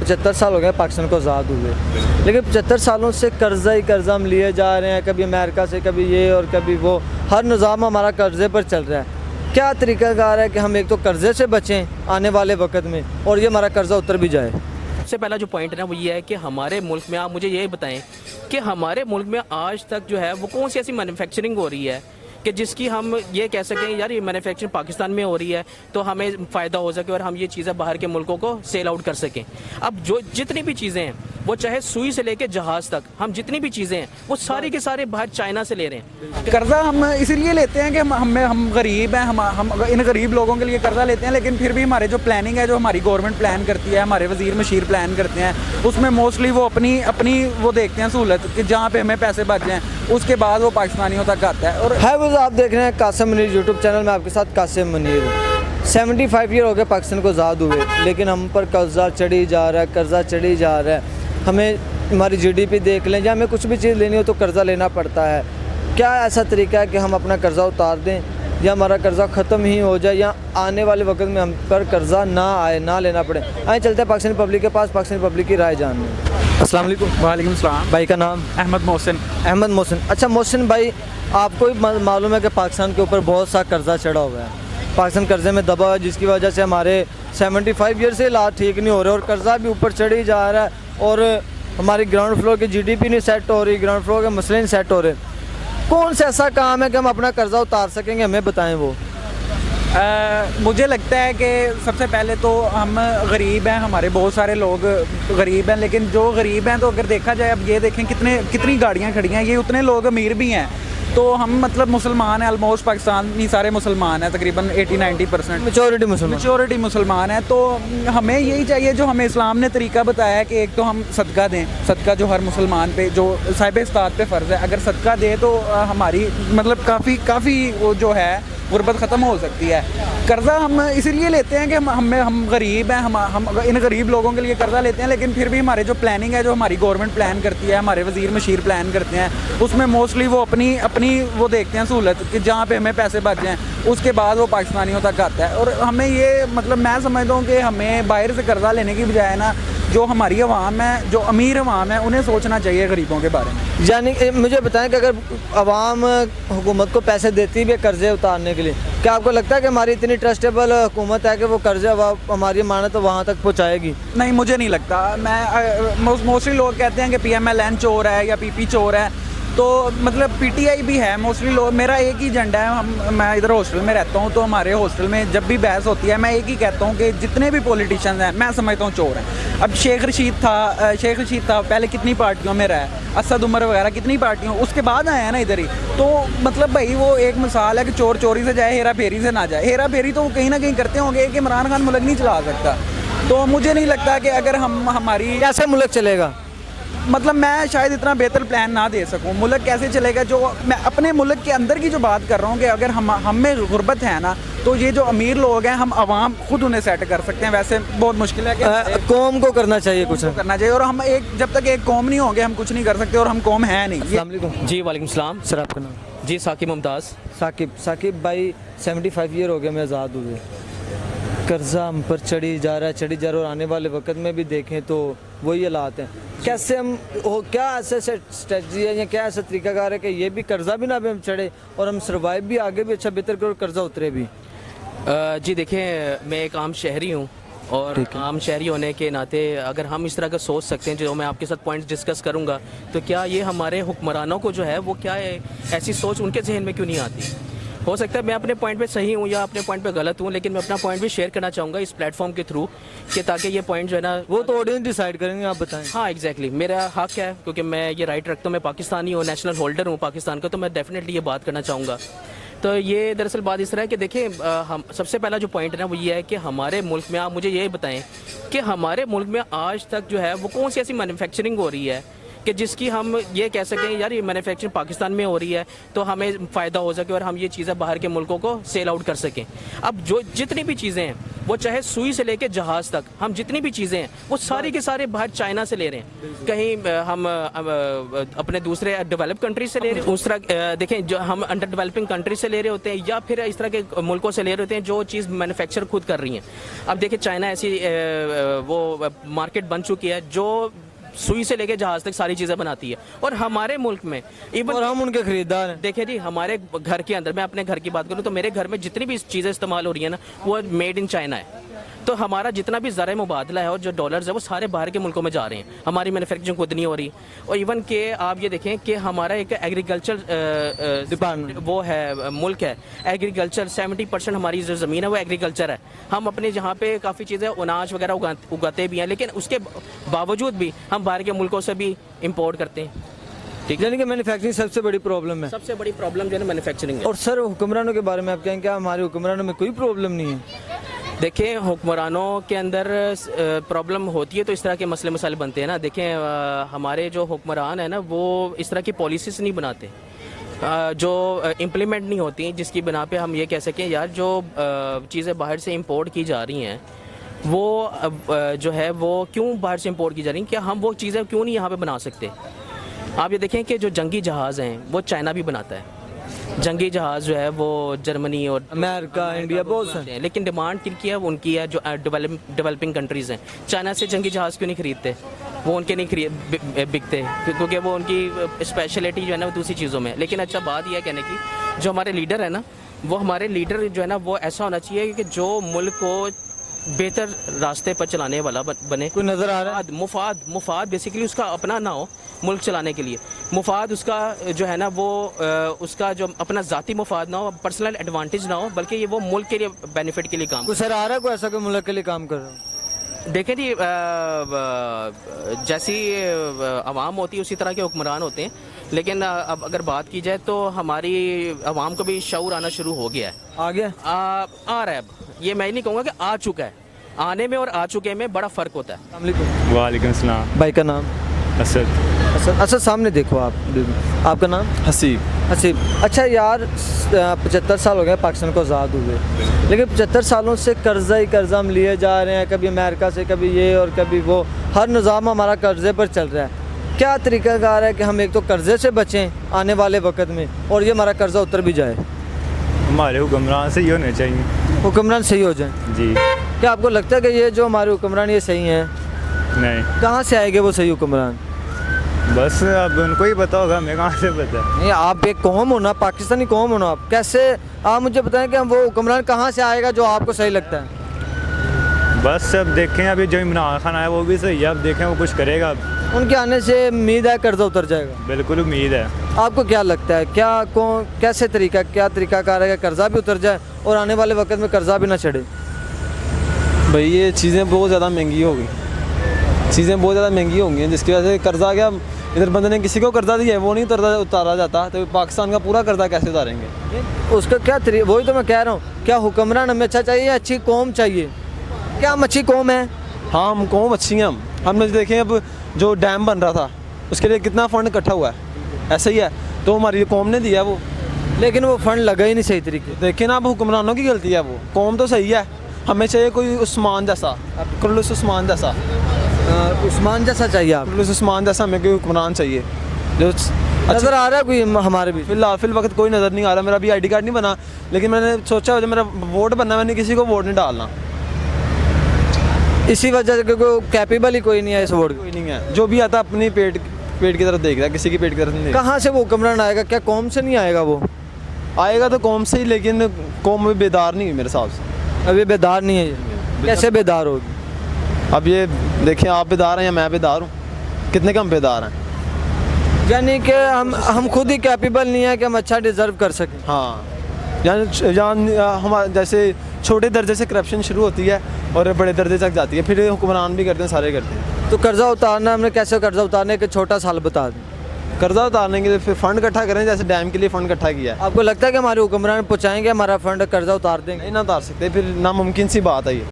75 साल हो गए पाकिस्तान को आज़ाद हुए, लेकिन 75 सालों से कर्ज़ा ही कर्ज़ा हम लिए जा रहे हैं, कभी अमेरिका से, कभी ये और कभी वो, हर निज़ाम हमारा कर्ज़े पर चल रहा है। क्या तरीक़ाकार है कि हम एक तो कर्ज़े से बचें आने वाले वक्त में और ये हमारा कर्ज़ा उतर भी जाए। सबसे पहला जो पॉइंट है ना वो ये है कि हमारे मुल्क में, आप मुझे ये बताएं कि हमारे मुल्क में आज तक जो है वो कौन सी ऐसी मैन्युफैक्चरिंग हो रही है कि जिसकी हम ये कह सकें यार ये मैन्युफैक्चरिंग पाकिस्तान में हो रही है तो हमें फ़ायदा हो सके और हम ये चीज़ें बाहर के मुल्कों को सेल आउट कर सकें। अब जो जितनी भी चीज़ें हैं वो चाहे सुई से लेके जहाज़ तक, हम जितनी भी चीज़ें हैं वो सारी के सारे बाहर चाइना से ले रहे हैं। कर्ज़ा हम इसीलिए लेते हैं कि हम गरीब हैं, हम इन गरीब लोगों के लिए कर्ज़ा लेते हैं, लेकिन फिर भी हमारे जो प्लानिंग है, जो हमारी गवर्नमेंट प्लान करती है, हमारे वज़ीर मशीर प्लान करते हैं, उसमें मोस्टली वो अपनी वो देखते हैं सहूलत कि जहाँ पे हमें पैसे बच जाएँ, उसके बाद वो पाकिस्तानियों तक आता है। और है वो आप देख रहे हैं कासिम मुनीर यूट्यूब चैनल में, आपके साथ कासिम मुनीर। 75 ईयर हो गए पाकिस्तान को आज़ाद हुए, लेकिन हम पर कर्ज़ा चढ़ी जा रहा है, कर्ज़ा चढ़ी जा रहा है। हमें हमारी GDP देख लें, या हमें कुछ भी चीज़ लेनी हो तो कर्ज़ा लेना पड़ता है। क्या ऐसा तरीका है कि हम अपना कर्ज़ा उतार दें या हमारा कर्ज़ा ख़त्म ही हो जाए या आने वाले वक्त में हम पर कर्ज़ा ना आए, ना लेना पड़े? आए चलते हैं पाकिस्तानी पब्लिक के पास, पाकिस्तानी पब्लिक की राय जानने। अस्सलाम वालेकुम। वालेकुम सलाम। भाई का नाम? अहमद मोहसिन। अहमद मोहसिन। अच्छा मोहसिन भाई, आपको भी मालूम है कि पाकिस्तान के ऊपर बहुत सा कर्ज़ा चढ़ा हुआ है, पाकिस्तान कर्ज़े में दबा है, जिसकी वजह से हमारे 75 ईयर से हालात ठीक नहीं हो रहे और कर्ज़ा भी ऊपर चढ़ ही जा रहा है और हमारी ग्राउंड फ्लोर की GDP नहीं सेट हो रही, ग्राउंड फ्लोर के मसले नहीं सेट हो रहे। कौन सा ऐसा काम है कि हम अपना कर्ज़ा उतार सकेंगे, हमें बताएं वो। मुझे लगता है कि सबसे पहले तो हम गरीब हैं, हमारे बहुत सारे लोग गरीब हैं, लेकिन जो गरीब हैं तो अगर देखा जाए, अब ये देखें कितनी गाड़ियाँ खड़ी हैं, ये उतने लोग अमीर भी हैं। तो हम मतलब मुसलमान हैं, ऑलमोस्ट पाकिस्तानी सारे मुसलमान हैं, तकरीबन 80-90% मेजॉरिटी मुसलमान है। तो हमें यही चाहिए जो हमें इस्लाम ने तरीका बताया है कि एक तो हम सदका दें, सदका जो हर मुसलमान पे, जो साहिब इस्तात पे फ़र्ज़ है, अगर सदका दे तो हमारी मतलब काफ़ी वो जो है गुर्बत ख़त्म हो सकती है। कर्ज़ा हम इसीलिए लेते हैं कि हम गरीब हैं, हम इन गरीब लोगों के लिए कर्ज़ा लेते हैं, लेकिन फिर भी हमारे जो प्लानिंग है, जो हमारी गवर्नमेंट प्लान करती है, हमारे वज़ीर मशीर प्लान करते हैं, उसमें मोस्टली वो अपनी वो देखते हैं सहूलत कि जहाँ पे हमें पैसे बच जाएँ, उसके बाद वो पाकिस्तानियों तक आता है। और हमें ये मतलब मैं समझता हूँ कि हमें बाहर से कर्ज़ा लेने की बजाय ना, जो हमारी अवाम है, जो अमीर अवाम है, उन्हें सोचना चाहिए गरीबों के बारे में। यानी मुझे बताएं कि अगर अवाम हुकूमत को पैसे देती भी है कर्ज़े उतारने के लिए, क्या आपको लगता है कि हमारी इतनी ट्रस्टेबल हुकूमत है कि वो कर्ज़े हमारी माने तो वहाँ तक पहुँचाएगी? नहीं, मुझे नहीं लगता। मैं मोस्टली लोग कहते हैं कि PMLN चोर है या PP चोर है, तो मतलब PTI भी है मोस्टली लोग। मेरा एक ही एजेंडा है, मैं इधर हॉस्टल में रहता हूँ, तो हमारे हॉस्टल में जब भी बहस होती है मैं एक ही कहता हूँ कि जितने भी पॉलिटिशियंस हैं मैं समझता हूँ चोर हैं। अब शेख रशीद था पहले कितनी पार्टियों में रहा है, असद उमर वगैरह कितनी पार्टियों, उसके बाद आया है ना इधर ही। तो मतलब भाई वो एक मिसाल है कि चोर चोरी से जाए, हेरा फेरी से ना जाए। हेरा फेरी तो वो कहीं ना कहीं करते होंगे कि इमरान खान मुल्क नहीं चला सकता। तो मुझे नहीं लगता कि अगर हमारी कैसे मुल्क चलेगा, मतलब मैं शायद इतना बेहतर प्लान ना दे सकूं। मुल्क कैसे चलेगा, जो मैं अपने मुल्क के अंदर की जो बात कर रहा हूं कि अगर हम में गुर्बत है ना, तो ये जो अमीर लोग हैं, हम आवाम खुद उन्हें सेट कर सकते हैं। वैसे बहुत मुश्किल है कि कौम को करना चाहिए, कुछ करना चाहिए। और हम जब तक एक कौम नहीं होंगे हम कुछ नहीं कर सकते, और हम कौम है नहीं। अस्सलाम वालेकुम। जी वालेकुम सलाम। सर आपका नाम? जी साकिब मुमताज़। साकिब भाई, 75 ईयर हो गए हमें आज़ाद हुए, कर्ज़ा हम पर चढ़ी जा रहा है और आने वाले वक्त में भी देखें तो वही हालात हैं। कैसे हम क्या ऐसे स्ट्रेटजी है या क्या ऐसा तरीकाकार है कि ये भी कर्ज़ा भी ना भी हम चढ़े और हम सर्वाइव भी आगे भी अच्छा बेहतर करें और कर्ज़ा उतरे भी? जी देखिए, मैं एक आम शहरी हूँ और आम शहरी होने के नाते अगर हम इस तरह का सोच सकते हैं, जो मैं आपके साथ पॉइंट्स डिस्कस करूँगा, तो क्या ये हमारे हुक्मरानों को जो है वो क्या है ऐसी सोच उनके जहन में क्यों नहीं आती? हो सकता है मैं अपने पॉइंट पे सही हूँ या अपने पॉइंट पे गलत हूँ, लेकिन मैं अपना पॉइंट भी शेयर करना चाहूँगा इस प्लेटफॉर्म के थ्रू, कि ताकि ये पॉइंट जो है ना वो तो ऑडियंस डिसाइड करेंगे, आप बताएं। हाँ एग्जैक्टली, मेरा हक है क्योंकि मैं ये राइट रखता हूँ, मैं पाकिस्तानी हूँ, नेशनल होल्डर हूँ पाकिस्तान का, तो मैं डेफिनेटली ये बात करना चाहूँगा। तो ये दरअसल बात इस तरह है कि देखिए, हम सबसे पहला जो पॉइंट है ना वो ये है कि हमारे मुल्क में, आप मुझे ये बताएं कि हमारे मुल्क में आज तक जो है वो कौन सी ऐसी मैन्युफैक्चरिंग हो रही है कि जिसकी हम ये कह सकें यार ये मैन्युफैक्चरिंग पाकिस्तान में हो रही है तो हमें फ़ायदा हो सके और हम ये चीज़ें बाहर के मुल्कों को सेल आउट कर सकें। अब जो जितनी भी चीज़ें हैं वो चाहे सुई से लेके जहाज़ तक, हम जितनी भी चीज़ें हैं वो सारी के सारे बाहर चाइना से ले रहे हैं, कहीं हम अपने दूसरे डेवलप कंट्री से ले रहे हैं, उस तरह देखें जो हम अंडर डेवलपिंग कंट्री से ले रहे होते हैं या फिर इस तरह के मुल्कों से ले रहे होते हैं जो चीज़ मैन्युफैक्चर खुद कर रही हैं। अब देखिए चाइना ऐसी वो मार्केट बन चुकी है जो सुई से लेके जहाज तक सारी चीज़ें बनाती है और हमारे मुल्क में और हम उनके खरीदार हैं। देखिए जी हमारे घर के अंदर, मैं अपने घर की बात करूं तो मेरे घर में जितनी भी चीज़ें इस्तेमाल हो रही है ना वो मेड इन चाइना है। तो हमारा जितना भी ज़र मुबादला है और जो डॉलर्स है वो सारे बाहर के मुल्कों में जा रहे हैं, हमारी मैन्युफैक्चरिंग खुद नहीं हो रही। और इवन के आप ये देखें कि हमारा एक एग्रीकल्चर डिपार्टमेंट वो है, मुल्क है एग्रीकल्चर, 70% हमारी जो ज़मीन है वो एग्रीकल्चर है। हम अपने जहाँ पे काफ़ी चीज़ें अनाज वगैरह उगाते भी हैं, लेकिन उसके बावजूद भी हम बाहर के मुल्कों से भी इम्पोर्ट करते हैं। ठीक, यानी कि मैन्युफैक्चरिंग सबसे बड़ी प्रॉब्लम है। सबसे बड़ी प्रॉब्लम जो है मैन्युफैक्चरिंग है। और सर हुक्मरानों के बारे में आप कहें, क्या हमारे हुक्मरानों में कोई प्रॉब्लम नहीं है? देखिए हुक्मरानों के अंदर प्रॉब्लम होती है तो इस तरह के मसले मसाइल बनते हैं ना। देखें हमारे जो हुक्मरान है ना वो इस तरह की पॉलिसीज़ नहीं बनाते जो इम्प्लीमेंट नहीं होती, जिसकी बिना पे हम ये कह सकें यार जो चीज़ें बाहर से इंपोर्ट की जा रही हैं वो जो है वो क्यों बाहर से इंपोर्ट की जा रही हैं, क्या हम वो चीज़ें क्यों नहीं यहाँ पे बना सकते? आप ये देखें कि जो जंगी जहाज़ हैं वो चाइना भी बनाता है, जंगी जहाज़ जो है वो जर्मनी और अमेरिका, इंडिया बहुत से हैं। लेकिन डिमांड किनकी है? वो उनकी है जो डेवलपिंग कंट्रीज़ हैं। चाइना से जंगी जहाज़ क्यों नहीं खरीदते? वो उनके नहीं बिकते क्योंकि वो उनकी स्पेशलिटी जो है ना वो दूसरी चीज़ों में। लेकिन अच्छा बात यह है कहने की, जो हमारे लीडर है ना वो हमारे लीडर जो है ना वो ऐसा होना चाहिए कि जो मुल्क को बेहतर रास्ते पर चलाने वाला बने। कोई नज़र आ रहा है? मुफाद बेसिकली उसका अपना ना हो मुल्क चलाने के लिए, मुफाद उसका जो है ना वो उसका जो अपना ज़ाती मुफाद ना हो, पर्सनल एडवांटेज ना हो, बल्कि ये वो मुल्क के लिए बेनिफिट के लिए काम। कोई सर आ रहा है कोई ऐसा कोई मुल्क के लिए काम कर रहा है? देखें जी जैसी आवाम होती है उसी तरह के हुक्मरान होते हैं, लेकिन अब अगर बात की जाए तो हमारी आवाम को भी शऊर आना शुरू हो गया है। आ गया? आ रहा है। अब ये मैं नहीं कहूँगा कि आ चुका है, आने में और आ चुके में बड़ा फ़र्क होता है। अस्सलाम वालेकुम। वालेकुम सलाम। भाई का नाम? असद। असद सामने देखो आप, आपका नाम? हसीब। हसीब। अच्छा यार 75 साल हो गए पाकिस्तान को आज़ाद हुए, लेकिन 75 सालों से कर्जा ही कर्जा हम लिए जा रहे हैं, कभी अमेरिका से, कभी ये और कभी वो, हर निज़ाम हमारा कर्जे पर चल रहा है। क्या तरीक़ाकार है कि हम एक तो कर्जे से बचें आने वाले वक्त में और ये हमारा कर्जा उतर भी जाए? हमारे हुक्मरान सही होने चाहिए। हुक्मरान सही हो जाए? जी। क्या आपको लगता है कि ये जो हमारे हुक्मरान ये सही हैं? नहीं। कहाँ से आएंगे वो सही हुक्मरान? बस अब उनको ही पता होगा, हमें कहाँ से पता? नहीं, आप एक कौम हो ना, पाकिस्तानी कौम हो ना, आप कैसे, आप मुझे बताएं कि हम वो हुक्मरान कहाँ से आएगा जो आपको सही लगता है? बस अब देखें, अभी जो इमरान खान आया वो भी सही है, अब देखें वो कुछ करेगा। उनके आने से उम्मीद है कर्जा उतर जाएगा? बिल्कुल उम्मीद है। आपको क्या लगता है, क्या कौन कैसे क्या तरीकाकार है कि कर्जा भी उतर जाए और आने वाले वक्त में कर्जा भी ना चढ़े? भाई ये चीज़ें बहुत ज़्यादा महंगी हो गई, चीज़ें बहुत ज़्यादा महंगी होंगी जिसकी वजह से कर्जा क्या, इधर बंदे ने किसी को कर्जा दिया है वो नहीं उतारा जाता, तो पाकिस्तान का पूरा कर्जा कैसे उतारेंगे? उसका क्या वही तो मैं कह रहा हूँ, क्या हुक्मरान हमें अच्छा चाहिए या अच्छी कौम चाहिए? क्या हम अच्छी कौम है? हाँ हम कौम अच्छी हैं। हमने देखें अब जो डैम बन रहा था उसके लिए कितना फ़ंड इकट्ठा हुआ है, ऐसा ही है, तो हमारी कौम ने दिया वो, लेकिन वो फंड लगा ही नहीं सही तरीके। देखें ना, अब हुक्मरानों की गलती है, वो कौम तो सही है, हमें चाहिए कोई उस्मान जैसा, कुल्लुस उस्मान जैसा, उस्मान जैसा चाहिए आप? कुल्लुस उस्मान जैसा हमें कोई हुक्मरान चाहिए जो नज़र आ रहा है कोई हमारे भी? फिल वक्त कोई नज़र नहीं आ रहा, मेरा अभी ID कार्ड नहीं बना, लेकिन मैंने सोचा जब मेरा वोट बनना मैंने किसी को वोट नहीं डालना, इसी वजह से क्योंकि कैपेबल ही कोई नहीं है इस वोट। कोई नहीं है, जो भी आता अपनी पेट की तरफ देख रहा है, किसी की पेट की तरफ नहीं। कहाँ से वो हुक्मरान आएगा? क्या कौम से नहीं आएगा? वो आएगा तो कौम से ही, लेकिन कौम में बेदार नहीं है मेरे हिसाब से। अभी बेदार नहीं है ये, कैसे बेदार होगी? अब ये देखें, आप बेदार हैं या मैं बेदार हूँ, कितने कम बेदार हैं? यानी कि हम खुद ही कैपेबल नहीं है कि हम अच्छा डिज़र्व कर सकें। हाँ, यानी हमारे जैसे छोटे दर्जे से करप्शन शुरू होती है और बड़े दर्जे तक जाती है, फिर हुक्मरान भी करते हैं, सारे करते हैं। तो कर्जा उतारना, हमने कैसे कर्जा उतारने के छोटा साल बता दें। कर्जा उतारने के लिए फिर फंड इकट्ठा करें, जैसे डैम के लिए फंड इकट्ठा किया है। आपको लगता है कि हमारे हुक्मरान पहुँचाएंगे हमारा फंड, कर्जा उतार देंगे? नहीं ना उतार सकते, फिर नामुमकिन सी बात है ये।